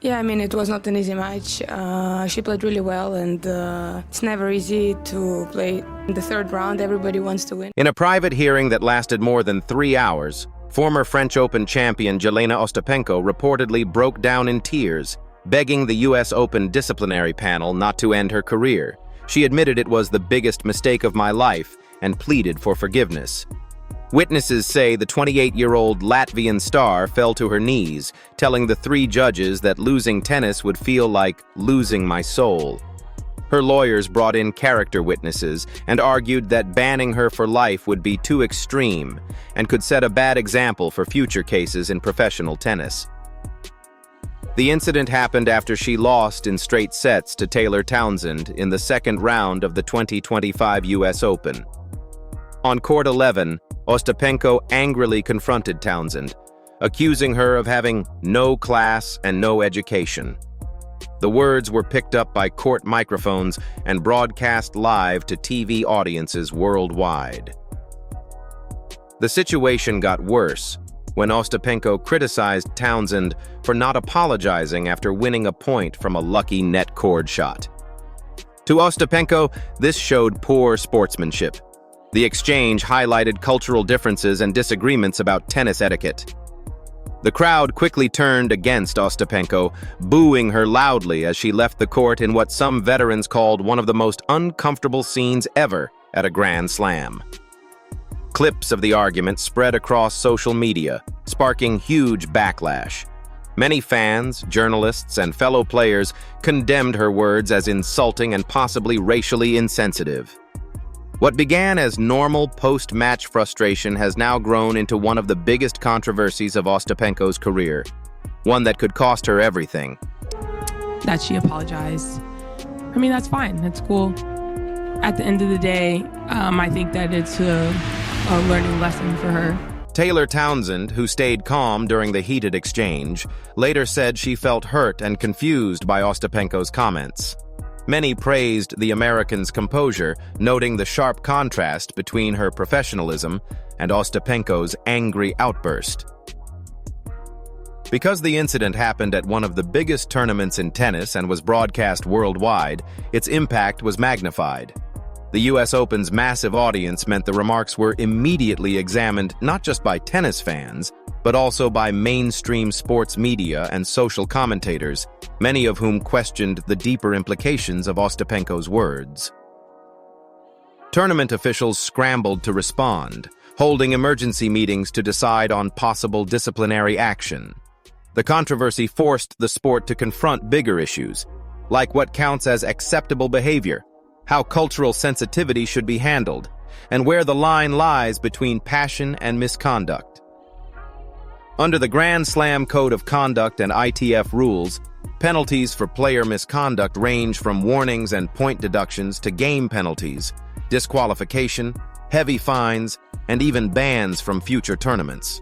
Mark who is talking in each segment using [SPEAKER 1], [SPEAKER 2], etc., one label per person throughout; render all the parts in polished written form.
[SPEAKER 1] Yeah, I mean, it was not an easy match. She played really well, and it's never easy to play in the third round. Everybody wants to win.
[SPEAKER 2] In a private hearing that lasted more than 3 hours, former French Open champion Jelena Ostapenko reportedly broke down in tears, begging the U.S. Open disciplinary panel not to end her career. She admitted it was the biggest mistake of my life and pleaded for forgiveness. Witnesses say the 28-year-old Latvian star fell to her knees, telling the 3 judges that losing tennis would feel like losing my soul. Her lawyers brought in character witnesses and argued that banning her for life would be too extreme and could set a bad example for future cases in professional tennis. The incident happened after she lost in straight sets to Taylor Townsend in the second round of the 2025 U.S. Open. On court 11, Ostapenko angrily confronted Townsend, accusing her of having no class and no education. The words were picked up by court microphones and broadcast live to TV audiences worldwide. The situation got worse when Ostapenko criticized Townsend for not apologizing after winning a point from a lucky net cord shot. To Ostapenko, this showed poor sportsmanship. The exchange highlighted cultural differences and disagreements about tennis etiquette. The crowd quickly turned against Ostapenko, booing her loudly as she left the court in what some veterans called one of the most uncomfortable scenes ever at a Grand Slam. Clips of the argument spread across social media, sparking huge backlash. Many fans, journalists, and fellow players condemned her words as insulting and possibly racially insensitive. What began as normal post-match frustration has now grown into one of the biggest controversies of Ostapenko's career, one that could cost her everything.
[SPEAKER 3] That she apologized. I mean, that's fine. That's cool. At the end of the day, I think that it's a learning lesson for her.
[SPEAKER 2] Taylor Townsend, who stayed calm during the heated exchange, later said she felt hurt and confused by Ostapenko's comments. Many praised the American's composure, noting the sharp contrast between her professionalism and Ostapenko's angry outburst. Because the incident happened at one of the biggest tournaments in tennis and was broadcast worldwide, its impact was magnified. The U.S. Open's massive audience meant the remarks were immediately examined not just by tennis fans, but also by mainstream sports media and social commentators, many of whom questioned the deeper implications of Ostapenko's words. Tournament officials scrambled to respond, holding emergency meetings to decide on possible disciplinary action. The controversy forced the sport to confront bigger issues, like what counts as acceptable behavior, how cultural sensitivity should be handled, and where the line lies between passion and misconduct. Under the Grand Slam Code of Conduct and ITF rules, penalties for player misconduct range from warnings and point deductions to game penalties, disqualification, heavy fines, and even bans from future tournaments.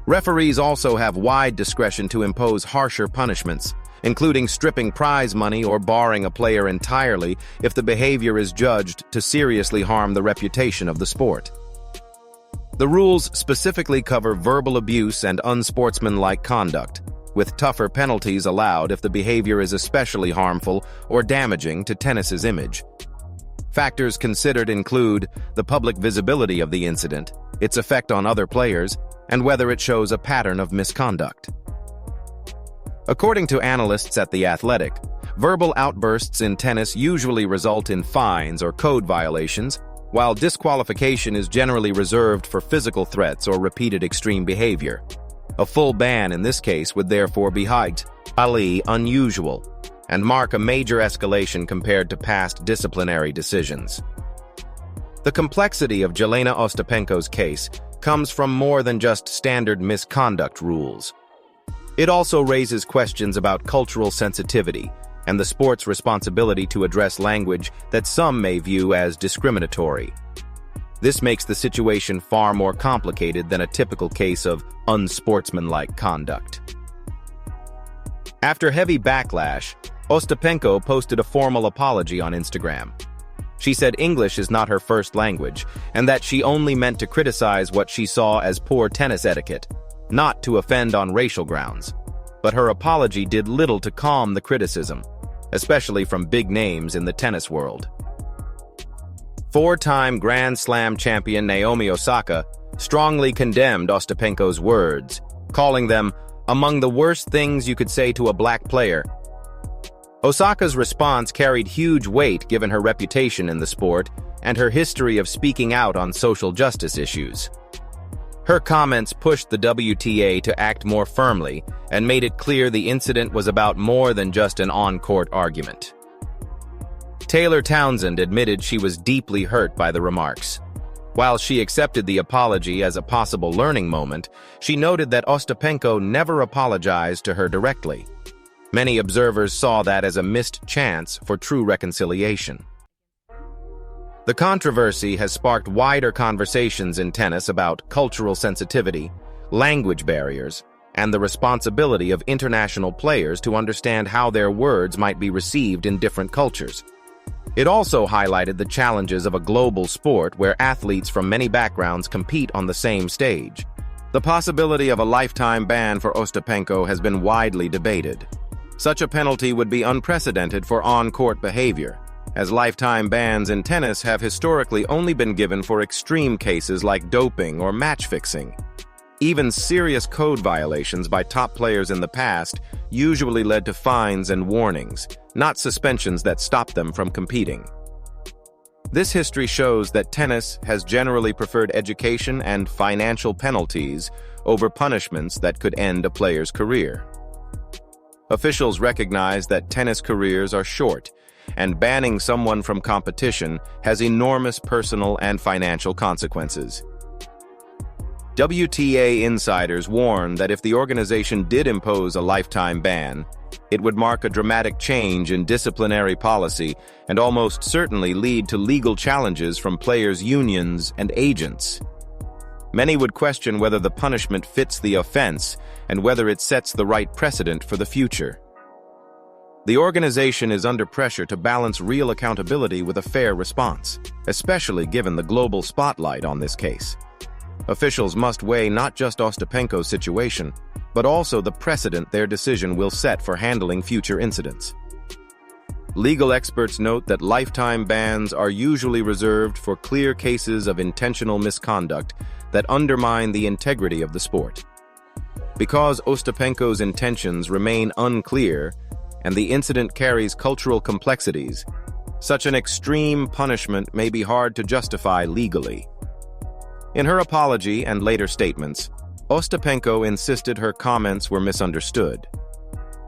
[SPEAKER 2] Referees also have wide discretion to impose harsher punishments, including stripping prize money or barring a player entirely if the behavior is judged to seriously harm the reputation of the sport. The rules specifically cover verbal abuse and unsportsmanlike conduct, with tougher penalties allowed if the behavior is especially harmful or damaging to tennis's image. Factors considered include the public visibility of the incident, its effect on other players, and whether it shows a pattern of misconduct. According to analysts at The Athletic, verbal outbursts in tennis usually result in fines or code violations, while disqualification is generally reserved for physical threats or repeated extreme behavior. A full ban in this case would therefore be highly unusual and mark a major escalation compared to past disciplinary decisions. The complexity of Jelena Ostapenko's case comes from more than just standard misconduct rules. It also raises questions about cultural sensitivity and the sport's responsibility to address language that some may view as discriminatory. This makes the situation far more complicated than a typical case of unsportsmanlike conduct. After heavy backlash, Ostapenko posted a formal apology on Instagram. She said English is not her first language, and that she only meant to criticize what she saw as poor tennis etiquette, not to offend on racial grounds. but her apology did little to calm the criticism, especially from big names in the tennis world. Four-time Grand Slam champion Naomi Osaka strongly condemned Ostapenko's words, calling them among the worst things you could say to a black player. Osaka's response carried huge weight given her reputation in the sport and her history of speaking out on social justice issues. Her comments pushed the WTA to act more firmly and made it clear the incident was about more than just an on-court argument. Taylor Townsend admitted she was deeply hurt by the remarks. While she accepted the apology as a possible learning moment, she noted that Ostapenko never apologized to her directly. Many observers saw that as a missed chance for true reconciliation. The controversy has sparked wider conversations in tennis about cultural sensitivity, language barriers, and the responsibility of international players to understand how their words might be received in different cultures. It also highlighted the challenges of a global sport where athletes from many backgrounds compete on the same stage. The possibility of a lifetime ban for Ostapenko has been widely debated. Such a penalty would be unprecedented for on-court behavior, as lifetime bans in tennis have historically only been given for extreme cases like doping or match fixing. Even serious code violations by top players in the past usually led to fines and warnings, not suspensions that stopped them from competing. This history shows that tennis has generally preferred education and financial penalties over punishments that could end a player's career. Officials recognize that tennis careers are short, and banning someone from competition has enormous personal and financial consequences. WTA insiders warn that if the organization did impose a lifetime ban, it would mark a dramatic change in disciplinary policy and almost certainly lead to legal challenges from players' unions and agents. Many would question whether the punishment fits the offense and whether it sets the right precedent for the future. The organization is under pressure to balance real accountability with a fair response, especially given the global spotlight on this case. Officials must weigh not just Ostapenko's situation, but also the precedent their decision will set for handling future incidents. Legal experts note that lifetime bans are usually reserved for clear cases of intentional misconduct that undermine the integrity of the sport. Because Ostapenko's intentions remain unclear and the incident carries cultural complexities, such an extreme punishment may be hard to justify legally. In her apology and later statements, Ostapenko insisted her comments were misunderstood.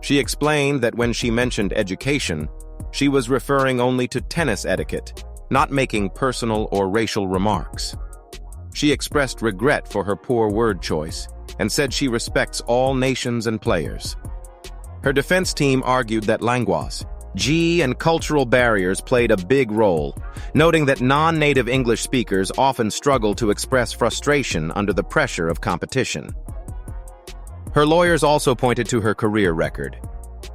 [SPEAKER 2] She explained that when she mentioned education, she was referring only to tennis etiquette, not making personal or racial remarks. She expressed regret for her poor word choice and said she respects all nations and players. Her defense team argued that language, and cultural barriers played a big role, noting that non-native English speakers often struggle to express frustration under the pressure of competition. Her lawyers also pointed to her career record.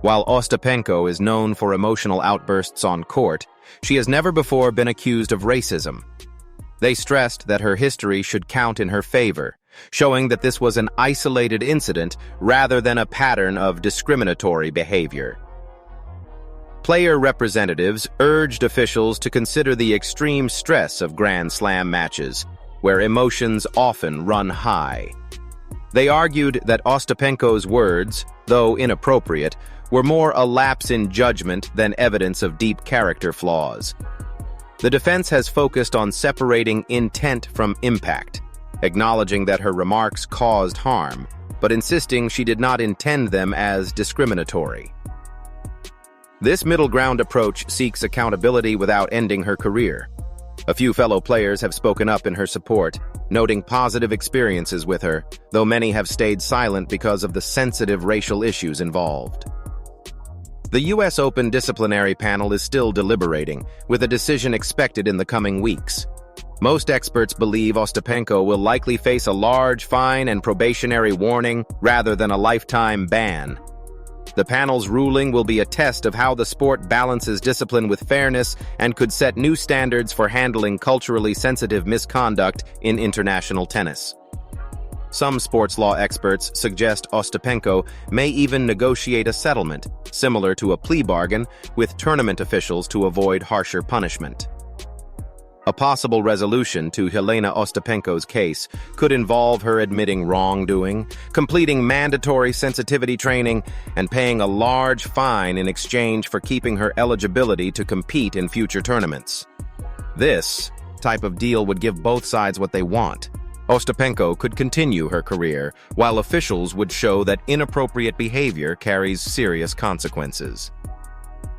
[SPEAKER 2] While Ostapenko is known for emotional outbursts on court, she has never before been accused of racism. They stressed that her history should count in her favor, showing that this was an isolated incident rather than a pattern of discriminatory behavior. Player representatives urged officials to consider the extreme stress of Grand Slam matches, where emotions often run high. They argued that Ostapenko's words, though inappropriate, were more a lapse in judgment than evidence of deep character flaws. The defense has focused on separating intent from impact, acknowledging that her remarks caused harm, but insisting she did not intend them as discriminatory. This middle ground approach seeks accountability without ending her career. A few fellow players have spoken up in her support, noting positive experiences with her, though many have stayed silent because of the sensitive racial issues involved. The U.S. Open disciplinary panel is still deliberating, with a decision expected in the coming weeks. Most experts believe Ostapenko will likely face a large fine and probationary warning rather than a lifetime ban. The panel's ruling will be a test of how the sport balances discipline with fairness and could set new standards for handling culturally sensitive misconduct in international tennis. Some sports law experts suggest Ostapenko may even negotiate a settlement, similar to a plea bargain, with tournament officials to avoid harsher punishment. A possible resolution to Jelena Ostapenko's case could involve her admitting wrongdoing, completing mandatory sensitivity training, and paying a large fine in exchange for keeping her eligibility to compete in future tournaments. This type of deal would give both sides what they want. Ostapenko could continue her career, while officials would show that inappropriate behavior carries serious consequences.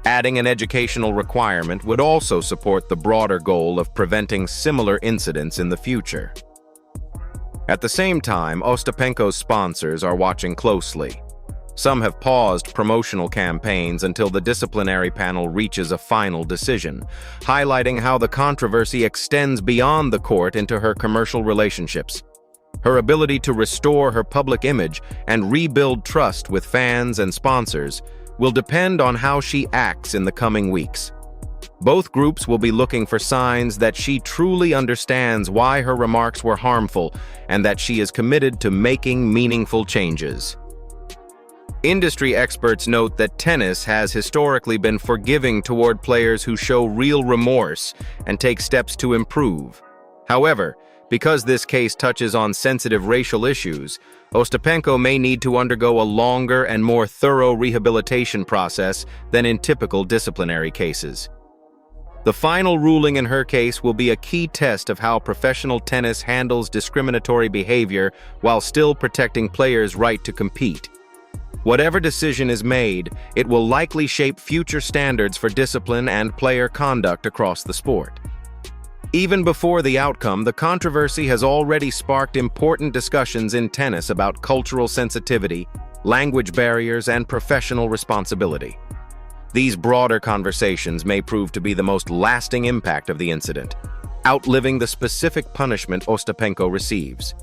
[SPEAKER 2] Adding an educational requirement would also support the broader goal of preventing similar incidents in the future. At the same time, Ostapenko's sponsors are watching closely. Some have paused promotional campaigns until the disciplinary panel reaches a final decision, highlighting how the controversy extends beyond the court into her commercial relationships. Her ability to restore her public image and rebuild trust with fans and sponsors will depend on how she acts in the coming weeks. Both groups will be looking for signs that she truly understands why her remarks were harmful and that she is committed to making meaningful changes. Industry experts note that tennis has historically been forgiving toward players who show real remorse and take steps to improve. However, because this case touches on sensitive racial issues, Ostapenko may need to undergo a longer and more thorough rehabilitation process than in typical disciplinary cases. The final ruling in her case will be a key test of how professional tennis handles discriminatory behavior while still protecting players' right to compete. Whatever decision is made, it will likely shape future standards for discipline and player conduct across the sport. Even before the outcome, the controversy has already sparked important discussions in tennis about cultural sensitivity, language barriers, and professional responsibility. These broader conversations may prove to be the most lasting impact of the incident, outliving the specific punishment Ostapenko receives.